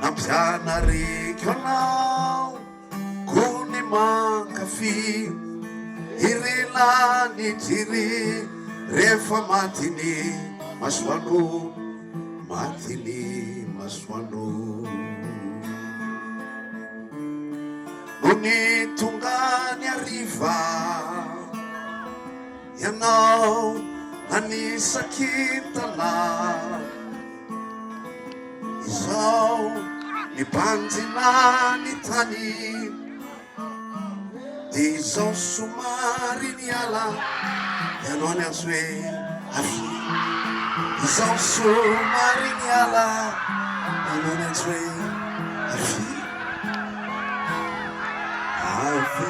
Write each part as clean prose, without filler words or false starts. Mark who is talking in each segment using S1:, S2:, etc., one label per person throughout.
S1: nampianariko anao kony mankafy irelany jiry rehefa matiny masoano matiny masoano no ny tongany ariva ianao anisakintana izao ny banjina ny tany de izao somary niala ianao ny azo hoe avy izao somary niala ianao ny azo hoe avy avy.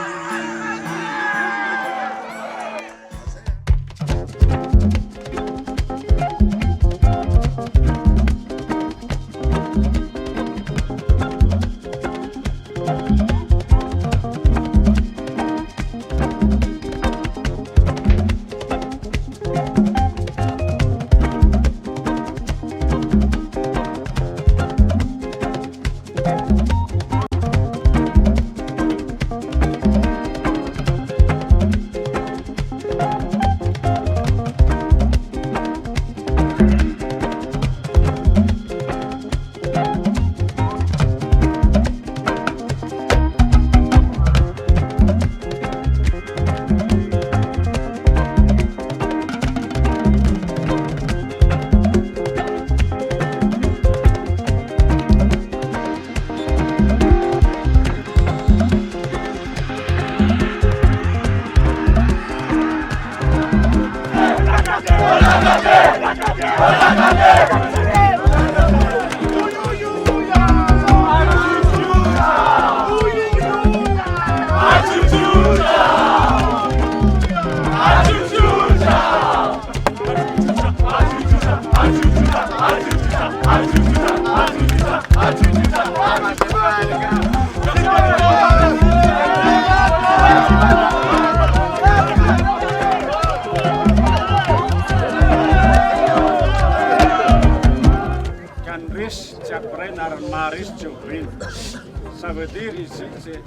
S2: Ça veut dire ici, c'est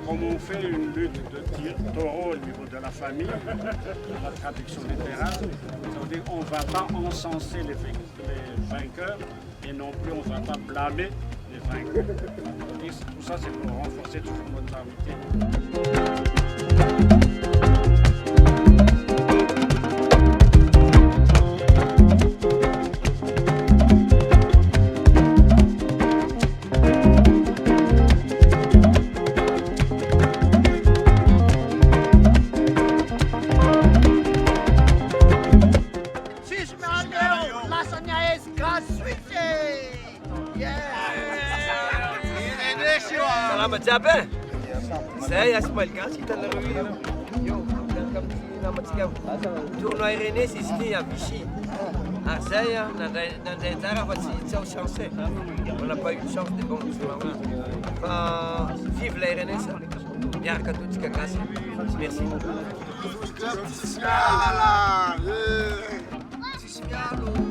S2: comme on fait une lutte de taureau au niveau de la famille, la traduction littérale, ça veut dire qu'on ne va pas encenser les vainqueurs et non plus on ne va pas blâmer les vainqueurs. Tout ça c'est pour renforcer toujours notre amitié.
S3: Salamat siapa? Saya Ismail Kasih tanah Rui. Yo, dan kami nama sikap. Tournoi René c'est ici à Vichy. À saya, dans des terrains c'est une chance. On n'a pas eu de chance de bon tournoi. Vive la René ça. Bien qu'à tout ce casse. Merci. Tismialo.